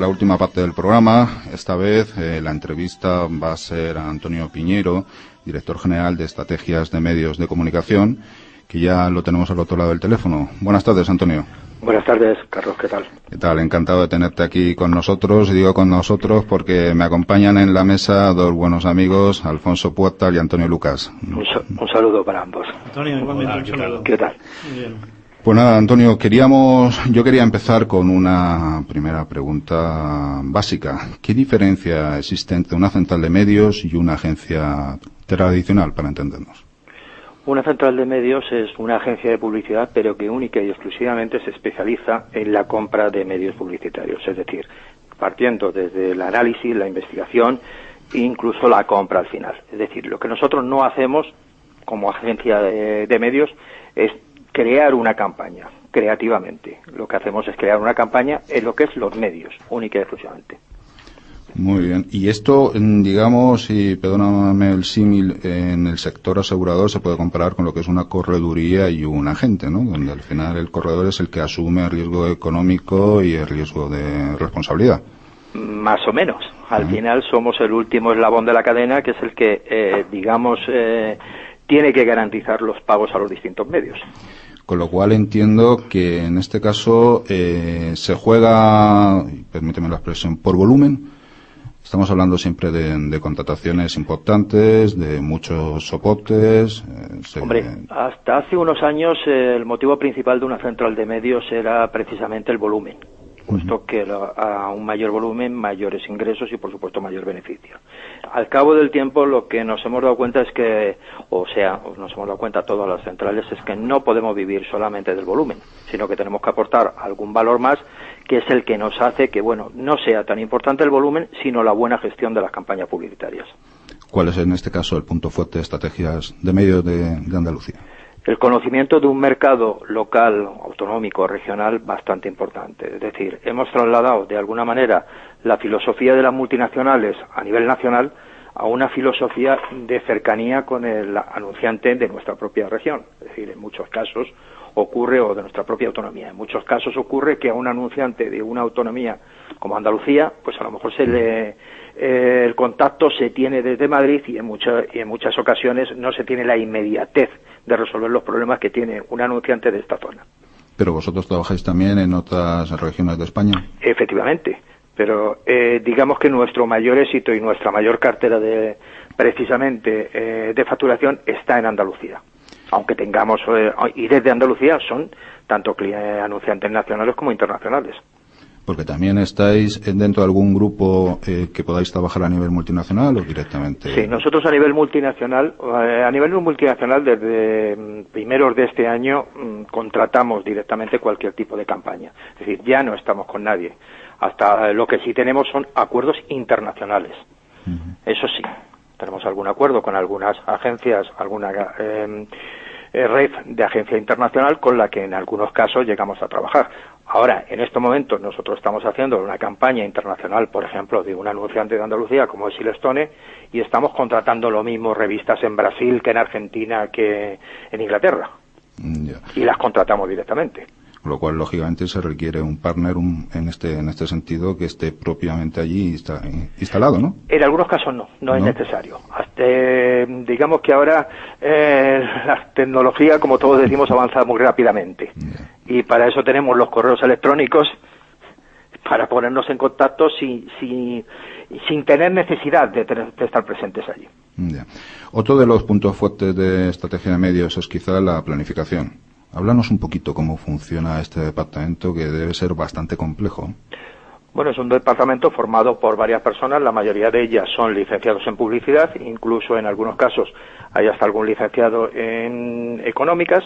La última parte del programa, esta vez la entrevista va a ser a Antonio Piñero, director general de Estrategias de Medios de Comunicación, que ya lo tenemos al otro lado del teléfono. Buenas tardes, Antonio. Buenas tardes, Carlos, ¿qué tal? ¿Qué tal? Encantado de tenerte aquí con nosotros. Y digo con nosotros porque me acompañan en la mesa dos buenos amigos, Alfonso Puerta y Antonio Lucas. Un saludo para ambos. Antonio, igualmente un saludo. ¿Qué tal? Muy bien. Pues nada, Antonio, yo quería empezar con una primera pregunta básica. ¿Qué diferencia existe entre una central de medios y una agencia tradicional, para entendernos? Una central de medios es una agencia de publicidad, pero que única y exclusivamente se especializa en la compra de medios publicitarios, es decir, partiendo desde el análisis, la investigación e incluso la compra al final. Es decir, lo que nosotros no hacemos como agencia de medios es crear una campaña creativamente. Lo que hacemos es crear una campaña en lo que es los medios, única y exclusivamente. Muy bien. Y esto, digamos, y perdóname el símil, en el sector asegurador se puede comparar con lo que es una correduría y un agente, ¿no? Donde al final el corredor es el que asume el riesgo económico y el riesgo de responsabilidad. Más o menos. Al final somos el último eslabón de la cadena, que es el que, tiene que garantizar los pagos a los distintos medios. Con lo cual entiendo que en este caso se juega, permíteme la expresión, por volumen. Estamos hablando siempre de contrataciones importantes, de muchos soportes. Hombre, hasta hace unos años el motivo principal de una central de medios era precisamente el volumen, puesto que a un mayor volumen, mayores ingresos y, por supuesto, mayor beneficio. Al cabo del tiempo, lo que nos hemos dado cuenta es que, nos hemos dado cuenta todas las centrales, es que no podemos vivir solamente del volumen, sino que tenemos que aportar algún valor más, que es el que nos hace que, no sea tan importante el volumen, sino la buena gestión de las campañas publicitarias. ¿Cuál es, en este caso, el punto fuerte de Estrategias de Medios de Andalucía? El conocimiento de un mercado local, autonómico, regional, bastante importante. Es decir, hemos trasladado de alguna manera la filosofía de las multinacionales a nivel nacional a una filosofía de cercanía con el anunciante de nuestra propia región. Es decir, en muchos casos ocurre, o de nuestra propia autonomía, en muchos casos ocurre que a un anunciante de una autonomía como Andalucía, pues a lo mejor el contacto se tiene desde Madrid y en muchas ocasiones no se tiene la inmediatez de resolver los problemas que tiene un anunciante de esta zona. ¿Pero vosotros trabajáis también en otras regiones de España? Efectivamente, pero digamos que nuestro mayor éxito y nuestra mayor cartera de facturación está en Andalucía. Aunque tengamos, y desde Andalucía son tanto anunciantes nacionales como internacionales. Porque también estáis dentro de algún grupo que podáis trabajar a nivel multinacional o directamente. Sí, nosotros a nivel multinacional desde primeros de este año contratamos directamente cualquier tipo de campaña. Es decir, ya no estamos con nadie. Hasta lo que sí tenemos son acuerdos internacionales. Eso sí, tenemos algún acuerdo con algunas agencias, alguna red de agencia internacional con la que en algunos casos llegamos a trabajar. Ahora, en este momento, nosotros estamos haciendo una campaña internacional, por ejemplo, de un anunciante de Andalucía como es Silestone, y estamos contratando lo mismo revistas en Brasil que en Argentina que en Inglaterra. Y las contratamos directamente. Con lo cual, lógicamente, se requiere un partner en este sentido que esté propiamente allí instalado, ¿no? En algunos casos no es necesario. Digamos que ahora la tecnología, como todos decimos, avanza muy rápidamente. Y para eso tenemos los correos electrónicos para ponernos en contacto sin tener necesidad de estar presentes allí. Otro de los puntos fuertes de Estrategia de Medios es quizá la planificación. Háblanos un poquito cómo funciona este departamento, que debe ser bastante complejo. Bueno, es un departamento formado por varias personas, la mayoría de ellas son licenciados en publicidad, incluso en algunos casos hay hasta algún licenciado en económicas,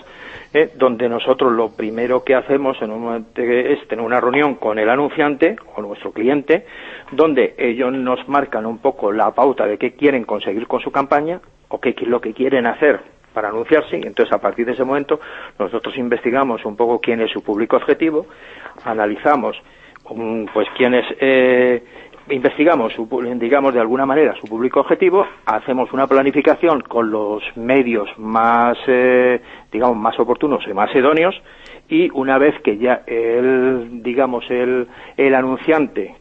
donde nosotros lo primero que hacemos en un momento es tener una reunión con el anunciante o nuestro cliente, donde ellos nos marcan un poco la pauta de qué quieren conseguir con su campaña o qué es lo que quieren hacer para anunciarse, y entonces a partir de ese momento nosotros investigamos un poco quién es su público objetivo, analizamos pues quiénes investigamos digamos de alguna manera su público objetivo, hacemos una planificación con los medios más digamos más oportunos y más idóneos, y una vez que ya el anunciante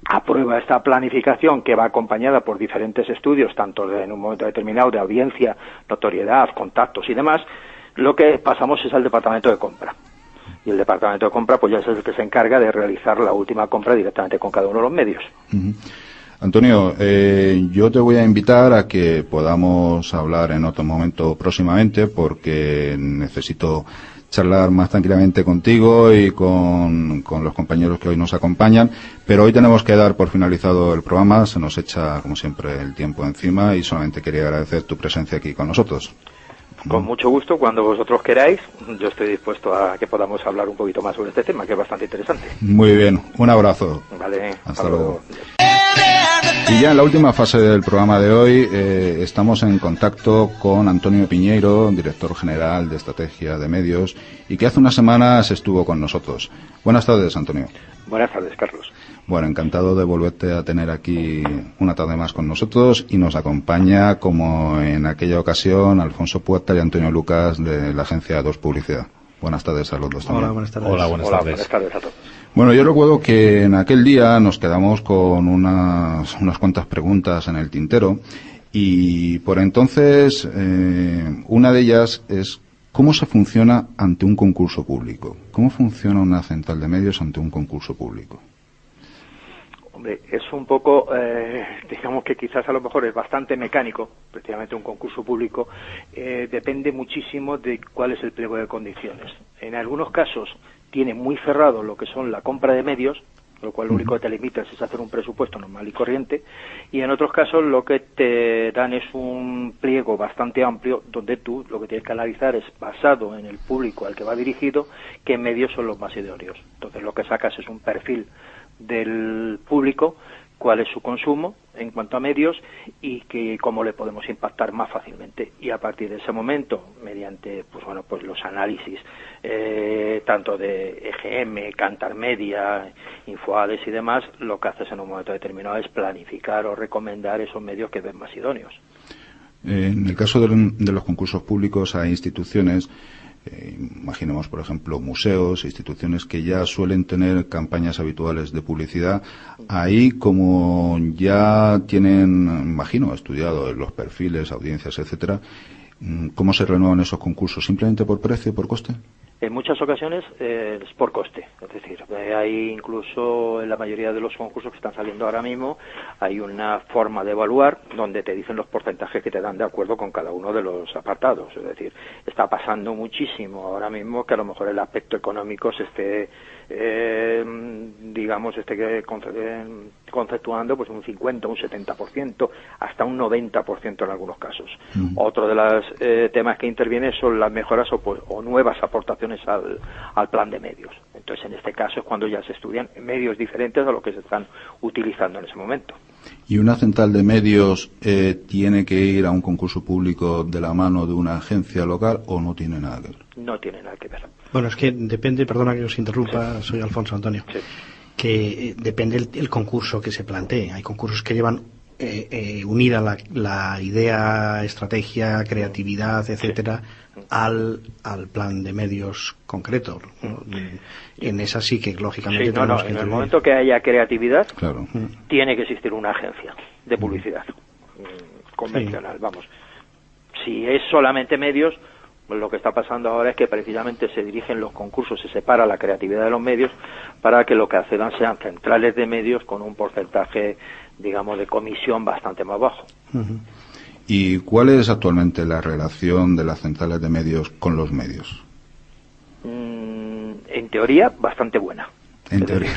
aprueba esta planificación que va acompañada por diferentes estudios, tanto en un momento determinado de audiencia, notoriedad, contactos y demás, lo que pasamos es al departamento de compra. Y el departamento de compra pues ya es el que se encarga de realizar la última compra directamente con cada uno de los medios. Antonio, yo te voy a invitar a que podamos hablar en otro momento próximamente, porque necesito charlar más tranquilamente contigo y con los compañeros que hoy nos acompañan, pero hoy tenemos que dar por finalizado el programa, se nos echa como siempre el tiempo encima y solamente quería agradecer tu presencia aquí con nosotros. Con mucho gusto, cuando vosotros queráis, yo estoy dispuesto a que podamos hablar un poquito más sobre este tema, que es bastante interesante. Muy bien, un abrazo. Vale, hasta luego. Y ya en la última fase del programa de hoy estamos en contacto con Antonio Piñeiro, director general de Estrategia de Medios, y que hace unas semanas estuvo con nosotros. Buenas tardes, Antonio. Buenas tardes, Carlos. Bueno, encantado de volverte a tener aquí una tarde más con nosotros, y nos acompaña, como en aquella ocasión, Alfonso Puerta y Antonio Lucas de la agencia 2 Publicidad. Buenas tardes a los dos también. Hola, buenas tardes. Hola, buenas tardes. Buenas tardes a todos. Bueno, yo recuerdo que en aquel día nos quedamos con unas cuantas preguntas en el tintero, y por entonces una de ellas es ¿cómo se funciona ante un concurso público? ¿Cómo funciona una central de medios ante un concurso público? Hombre, es un poco, digamos que quizás a lo mejor es bastante mecánico, precisamente un concurso público, depende muchísimo de cuál es el pliego de condiciones. En algunos casos tiene muy cerrado lo que son la compra de medios, lo cual lo único que te limitas es hacer un presupuesto normal y corriente, y en otros casos lo que te dan es un pliego bastante amplio, donde tú lo que tienes que analizar es, basado en el público al que va dirigido, qué medios son los más idóneos. Entonces lo que sacas es un perfil del público, cuál es su consumo en cuanto a medios y que cómo le podemos impactar más fácilmente, y a partir de ese momento, mediante pues los análisis tanto de EGM, Kantar Media, Infoades y demás, lo que haces en un momento determinado es planificar o recomendar esos medios que ven más idóneos. En el caso de los concursos públicos a instituciones, imaginemos por ejemplo museos, instituciones que ya suelen tener campañas habituales de publicidad, ahí como ya tienen, imagino, estudiado los perfiles, audiencias, etcétera, ¿cómo se renuevan esos concursos? ¿Simplemente por precio, por coste? En muchas ocasiones es por coste, es decir, hay incluso en la mayoría de los concursos que están saliendo ahora mismo, hay una forma de evaluar donde te dicen los porcentajes que te dan de acuerdo con cada uno de los apartados. Es decir, está pasando muchísimo ahora mismo que a lo mejor el aspecto económico se esté conceptuando pues un 50, un 70%, hasta un 90% en algunos casos. Otro de los temas que interviene son las mejoras o nuevas aportaciones al plan de medios. Entonces, en este caso es cuando ya se estudian medios diferentes a los que se están utilizando en ese momento. ¿Y una central de medios tiene que ir a un concurso público de la mano de una agencia local o no tiene nada que ver? No tiene nada que ver. Bueno, es que depende, perdona que os interrumpa, sí. Soy Alfonso Antonio, sí. Que depende el concurso que se plantee. Hay concursos que llevan unida la idea, estrategia, creatividad, etcétera, sí. al plan de medios concreto. En esa sí que lógicamente sí, tenemos que en el momento que haya creatividad, claro, tiene que existir una agencia de publicidad convencional, sí. Vamos. Si es solamente medios, lo que está pasando ahora es que precisamente se dirigen los concursos, se separa la creatividad de los medios para que lo que accedan sean centrales de medios con un porcentaje, digamos, de comisión bastante más bajo. ¿Y cuál es actualmente la relación de las centrales de medios con los medios? En teoría, bastante buena. En teoría.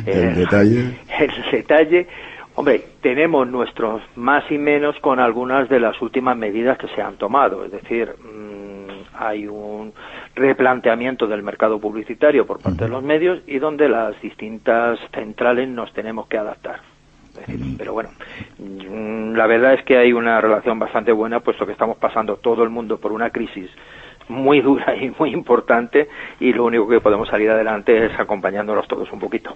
¿El detalle? El detalle... Hombre, tenemos nuestros más y menos con algunas de las últimas medidas que se han tomado. Es decir, hay un replanteamiento del mercado publicitario por parte de los medios y donde las distintas centrales nos tenemos que adaptar. Es decir, pero bueno, la verdad es que hay una relación bastante buena, puesto que estamos pasando todo el mundo por una crisis muy dura y muy importante, y lo único que podemos salir adelante es acompañándonos todos un poquito.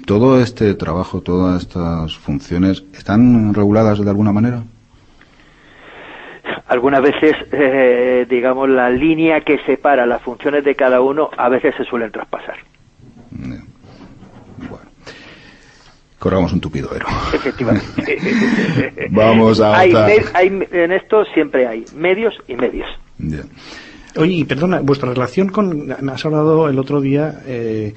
¿Todo este trabajo, todas estas funciones, están reguladas de alguna manera? Algunas veces, digamos, la línea que separa las funciones de cada uno, a veces se suelen traspasar. Bueno, Corramos un tupidoero. Efectivamente. Vamos a otra. En esto siempre hay medios y medios. Yeah. Oye, y perdona, vuestra relación con... Has hablado el otro día de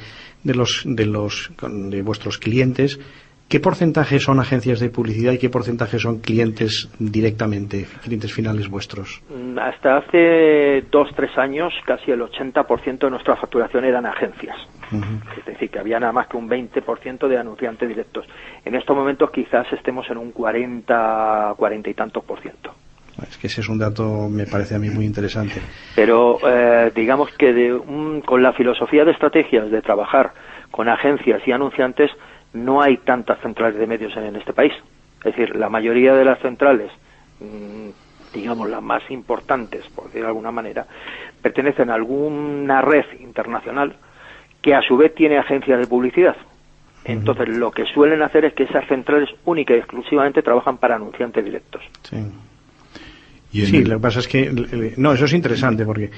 vuestros clientes. ¿Qué porcentaje son agencias de publicidad y qué porcentaje son clientes directamente, clientes finales vuestros? Hasta hace 2-3 años, casi el 80% de nuestra facturación eran agencias. Es decir, que había nada más que un 20% de anunciantes directos. En estos momentos quizás estemos en un 40 y tantos %. Es que ese es un dato, me parece a mí muy interesante. Pero digamos que con la filosofía de estrategias de trabajar con agencias y anunciantes, no hay tantas centrales de medios en este país. Es decir, la mayoría de las centrales, digamos las más importantes, por decir de alguna manera, pertenecen a alguna red internacional que a su vez tiene agencias de publicidad. Entonces, lo que suelen hacer es que esas centrales única y exclusivamente trabajan para anunciantes directos. Sí, lo que pasa es que... No, eso es interesante porque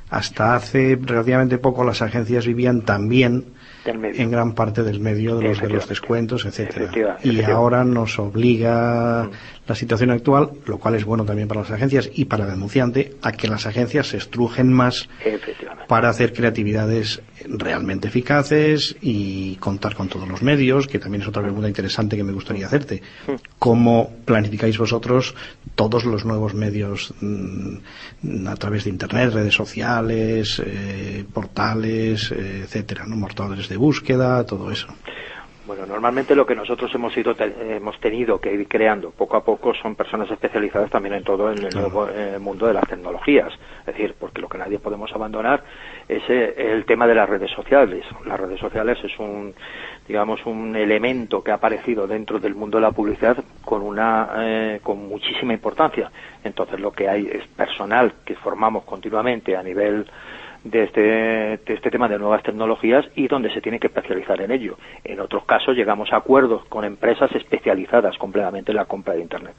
hasta hace relativamente poco las agencias vivían también en gran parte del medio de los descuentos, etcétera. Y ahora nos obliga la situación actual, lo cual es bueno también para las agencias y para el anunciante, a que las agencias se estrujen más para hacer creatividades realmente eficaces y contar con todos los medios, que también es otra pregunta interesante que me gustaría hacerte. ¿Cómo planificáis vosotros todos los nuevos medios a través de Internet, redes sociales, portales, etcétera, ¿no? Motores de búsqueda, todo eso? Bueno, normalmente lo que nosotros hemos tenido que ir creando poco a poco son personas especializadas también en todo el mundo de las tecnologías. Es decir, porque lo que nadie podemos abandonar es el tema de las redes sociales. Las redes sociales es un elemento que ha aparecido dentro del mundo de la publicidad con muchísima importancia. Entonces lo que hay es personal que formamos continuamente a nivel de este tema de nuevas tecnologías y donde se tiene que especializar en ello. En otros casos llegamos a acuerdos con empresas especializadas completamente en la compra de Internet.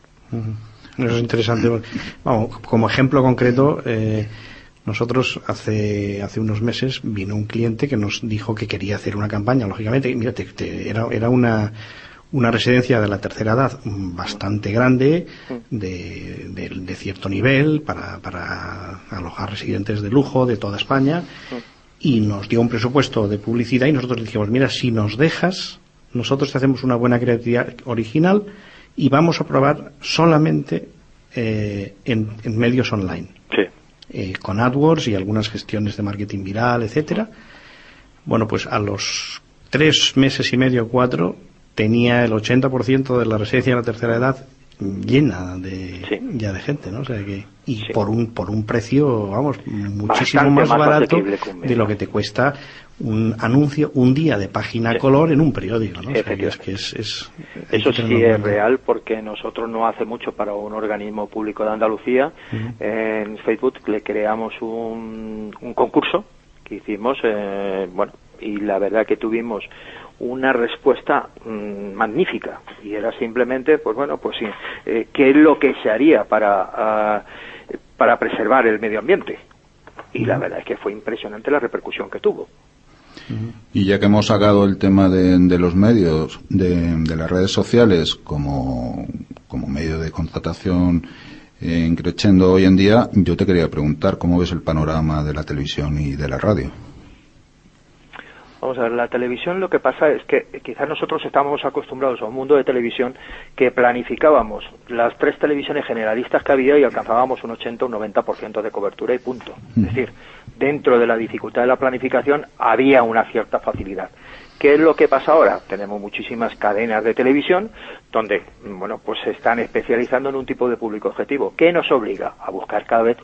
Eso es interesante. Vamos, como ejemplo concreto, nosotros hace unos meses vino un cliente que nos dijo que quería hacer una campaña, lógicamente. Mira, era una residencia de la tercera edad bastante grande, de cierto nivel, para alojar residentes de lujo de toda España, y nos dio un presupuesto de publicidad y nosotros le dijimos, mira, si nos dejas, nosotros te hacemos una buena creatividad original y vamos a probar solamente en medios online. Con AdWords y algunas gestiones de marketing viral, etcétera. Bueno, pues a los 3 meses y medio, 4, tenía el 80% de la residencia de la tercera edad llena ya de gente, ¿no? O sea que por un precio, vamos, muchísimo más barato de lo que te cuesta un anuncio un día de página color en un periódico, ¿no? O sea, que eso sí es real, porque nosotros no hace mucho para un organismo público de Andalucía en Facebook le creamos un concurso que hicimos, y la verdad que tuvimos una respuesta magnífica, y era simplemente qué es lo que se haría para preservar el medio ambiente, y la verdad es que fue impresionante la repercusión que tuvo. Y ya que hemos sacado el tema de los medios, de las redes sociales como medio de contratación creciendo hoy en día, yo te quería preguntar cómo ves el panorama de la televisión y de la radio. Vamos a ver, la televisión, lo que pasa es que quizás nosotros estábamos acostumbrados a un mundo de televisión que planificábamos las 3 televisiones generalistas que había y alcanzábamos un 80 o un 90% de cobertura y punto. Es decir, dentro de la dificultad de la planificación había una cierta facilidad. ¿Qué es lo que pasa ahora? Tenemos muchísimas cadenas de televisión donde, se están especializando en un tipo de público objetivo, que nos obliga a buscar cada vez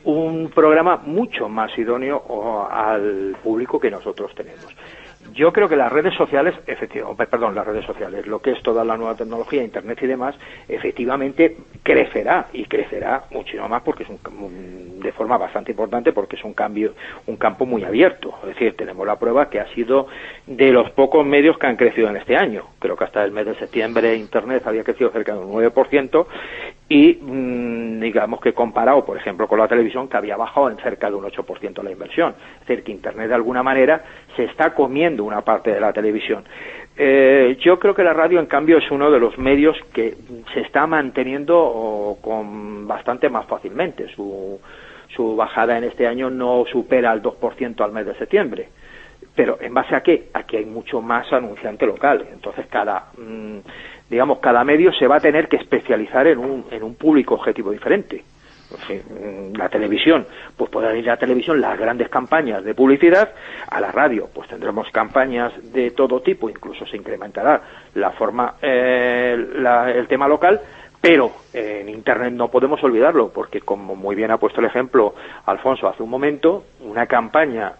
un programa mucho más idóneo al público que nosotros tenemos. Yo creo que las redes sociales, lo que es toda la nueva tecnología, Internet y demás, efectivamente crecerá muchísimo más, porque es de forma bastante importante, porque es un campo muy abierto. Es decir, tenemos la prueba que ha sido de los pocos medios que han crecido en este año. Creo que hasta el mes de septiembre Internet había crecido cerca de un 9%, y digamos que comparado, por ejemplo, con la televisión, que había bajado en cerca de un 8% la inversión. Es decir, que Internet de alguna manera se está comiendo una parte de la televisión. Yo creo que la radio, en cambio, es uno de los medios que se está manteniendo con bastante más fácilmente. Su bajada en este año no supera el 2% al mes de septiembre. Pero ¿en base a qué? Aquí hay mucho más anunciante local. Entonces cada medio se va a tener que especializar en un público objetivo diferente. La televisión, pues podrán ir a la televisión las grandes campañas de publicidad. A la radio, pues tendremos campañas de todo tipo, incluso se incrementará el tema local. Pero en Internet no podemos olvidarlo, porque como muy bien ha puesto el ejemplo Alfonso hace un momento, una campaña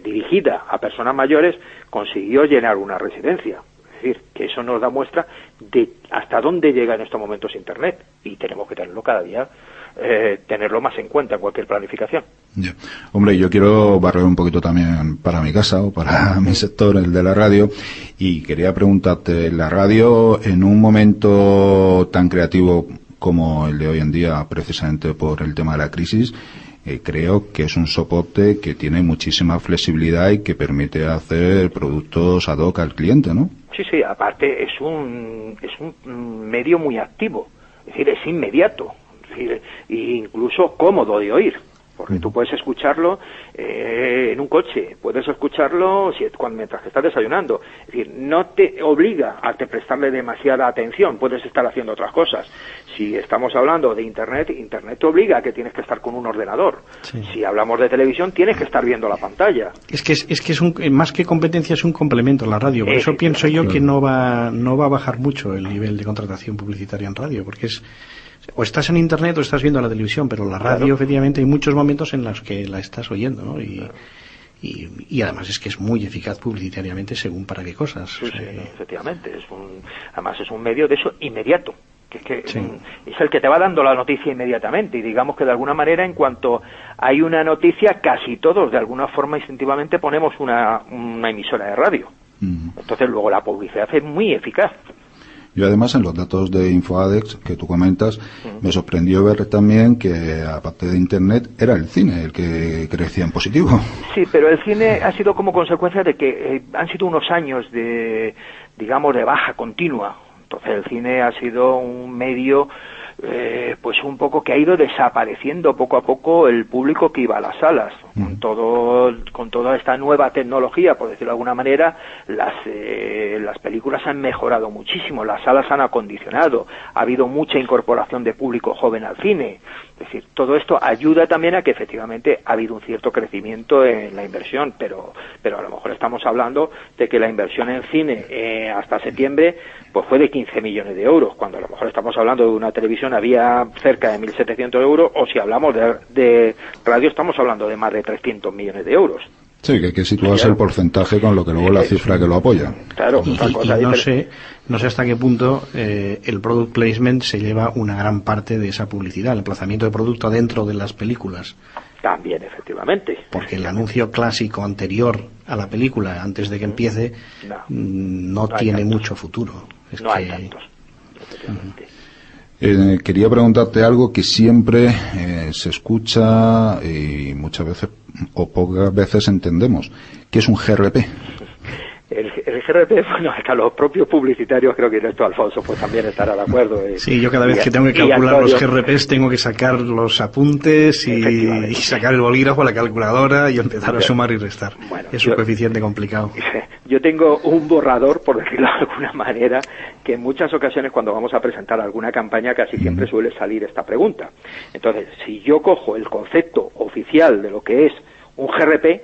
dirigida a personas mayores consiguió llenar una residencia. Es decir, que eso nos da muestra de hasta dónde llega en estos momentos Internet, y tenemos que tenerlo cada día, tenerlo más en cuenta en cualquier planificación. Yeah. Hombre, yo quiero barrer un poquito también para mi casa o para mi sector, el de la radio, y quería preguntarte, la radio en un momento tan creativo como el de hoy en día, precisamente por el tema de la crisis, creo que es un soporte que tiene muchísima flexibilidad y que permite hacer productos ad hoc al cliente, ¿no? Sí, aparte es un medio muy activo, es decir, es inmediato, es decir, incluso cómodo de oír, porque tú puedes escucharlo en un coche, puedes escucharlo mientras que estás desayunando, es decir, no te obliga a prestarle demasiada atención, puedes estar haciendo otras cosas. Si estamos hablando de Internet te obliga a que tienes que estar con un ordenador. Sí. Si hablamos de televisión, tienes que estar viendo la pantalla. Es que es más que competencia, es un complemento la radio. Por eso pienso yo que no va a bajar mucho el nivel de contratación publicitaria en radio, porque o estás en Internet o estás viendo la televisión, pero la radio, efectivamente, hay muchos momentos en los que la estás oyendo, ¿no? Y además es que es muy eficaz publicitariamente según para qué cosas. Sí, efectivamente. Además es un medio de eso inmediato. Es el que te va dando la noticia inmediatamente, y digamos que de alguna manera, en cuanto hay una noticia, casi todos de alguna forma instintivamente ponemos una emisora de radio. Entonces luego la publicidad es muy eficaz. Yo además, en los datos de InfoAdex que tú comentas, me sorprendió ver también que, aparte de Internet, era el cine el que crecía en positivo. Sí, pero el cine ha sido como consecuencia de que han sido unos años de baja continua. Entonces el cine ha sido un medio pues un poco que ha ido desapareciendo poco a poco el público que iba a las salas. Con toda esta nueva tecnología, por decirlo de alguna manera, las películas han mejorado muchísimo, las salas han acondicionado, ha habido mucha incorporación de público joven al cine. Es decir, todo esto ayuda también a que efectivamente ha habido un cierto crecimiento en la inversión, pero a lo mejor estamos hablando de que la inversión en cine hasta septiembre pues fue de 15 millones de euros, cuando a lo mejor estamos hablando de una televisión había cerca de 1.700 euros, o si hablamos de radio estamos hablando de más de 300 millones de euros. Sí, que hay que situarse el porcentaje con lo que luego la cifra que lo apoya. Claro, y no sé hasta qué punto el product placement se lleva una gran parte de esa publicidad, el emplazamiento de producto dentro de las películas. También, efectivamente. Porque el anuncio clásico anterior a la película, antes de que empiece, no tiene mucho futuro. Hay tantos, efectivamente. Quería preguntarte algo que siempre se escucha y muchas veces o pocas veces entendemos. ¿Qué es un GRP? El GRP, bueno, hasta los propios publicitarios, creo que esto Alfonso pues también estará de acuerdo. Sí, yo cada vez que tengo que calcular los GRPs tengo que sacar los apuntes y sacar el bolígrafo, la calculadora y empezar a sumar y restar. Bueno, es un coeficiente complicado. Yo tengo un borrador, por decirlo de alguna manera, que en muchas ocasiones cuando vamos a presentar alguna campaña casi siempre suele salir esta pregunta. Entonces, si yo cojo el concepto oficial de lo que es un GRP,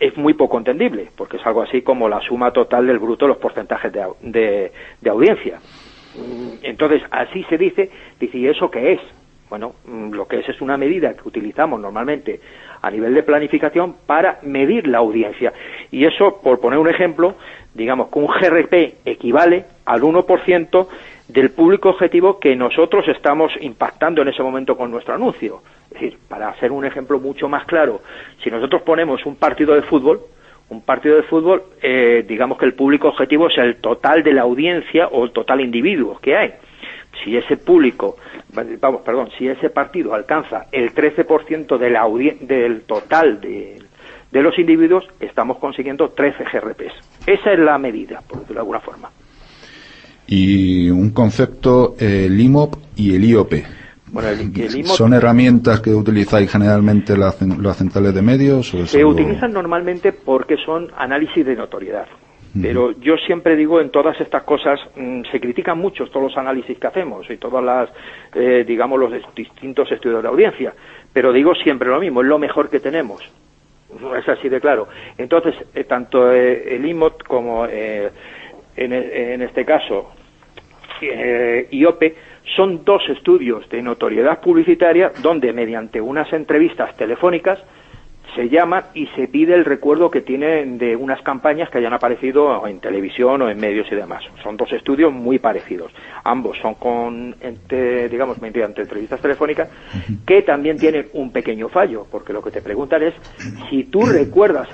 es muy poco entendible, porque es algo así como la suma total del bruto de los porcentajes de audiencia. Entonces, así se dice, ¿y eso qué es? Bueno, lo que es una medida que utilizamos normalmente a nivel de planificación para medir la audiencia. Y eso, por poner un ejemplo, digamos que un GRP equivale al 1% del público objetivo que nosotros estamos impactando en ese momento con nuestro anuncio. Es decir, para hacer un ejemplo mucho más claro, si nosotros ponemos un partido de fútbol, digamos que el público objetivo es el total de la audiencia o el total de individuos que hay. Si ese público, si ese partido alcanza el 13% del total de los individuos, estamos consiguiendo 13 GRPs. Esa es la medida, por decirlo de alguna forma. Y un concepto, el IMOP y el IOP. Bueno, el IMOP, ¿son herramientas que utilizáis generalmente las centrales de medios? ¿O se utilizan normalmente porque son análisis de notoriedad. Pero yo siempre digo, en todas estas cosas se critican mucho todos los análisis que hacemos y todas las, digamos, los distintos estudios de audiencia. Pero digo siempre lo mismo, es lo mejor que tenemos. Es así de claro. Entonces, tanto el IMOP como, en este caso, IOPE, son dos estudios de notoriedad publicitaria donde, mediante unas entrevistas telefónicas, se llaman y se pide el recuerdo que tienen de unas campañas que hayan aparecido en televisión o en medios y demás. Son dos estudios muy parecidos. Ambos son mediante entrevistas telefónicas, que también tienen un pequeño fallo, porque lo que te preguntan es si tú recuerdas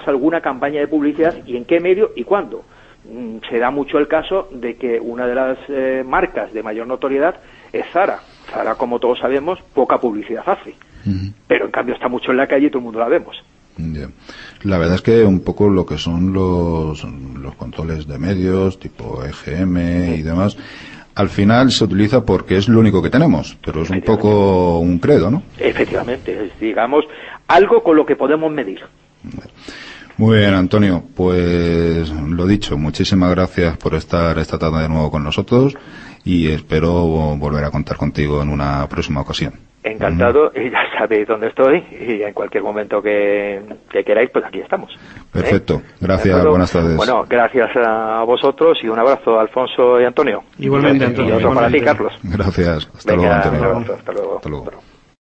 alguna campaña de publicidad y en qué medio y cuándo. Se da mucho el caso de que una de las marcas de mayor notoriedad es Zara. Zara, como todos sabemos, poca publicidad hace. Pero en cambio está mucho en la calle y todo el mundo la vemos. Yeah. La verdad es que un poco lo que son los controles de medios, tipo EGM y demás, al final se utiliza porque es lo único que tenemos, pero es un poco un credo, ¿no? Efectivamente, es, digamos, algo con lo que podemos medir. Muy bien, Antonio, pues lo dicho, muchísimas gracias por estar esta tarde de nuevo con nosotros y espero volver a contar contigo en una próxima ocasión. Encantado, y ya sabéis dónde estoy y en cualquier momento que queráis, pues aquí estamos. Perfecto, gracias, buenas tardes. Bueno, gracias a vosotros y un abrazo a Alfonso y Antonio. Igualmente, Antonio. Y otro para ti, Carlos. Gracias, hasta luego, Antonio. Hasta luego.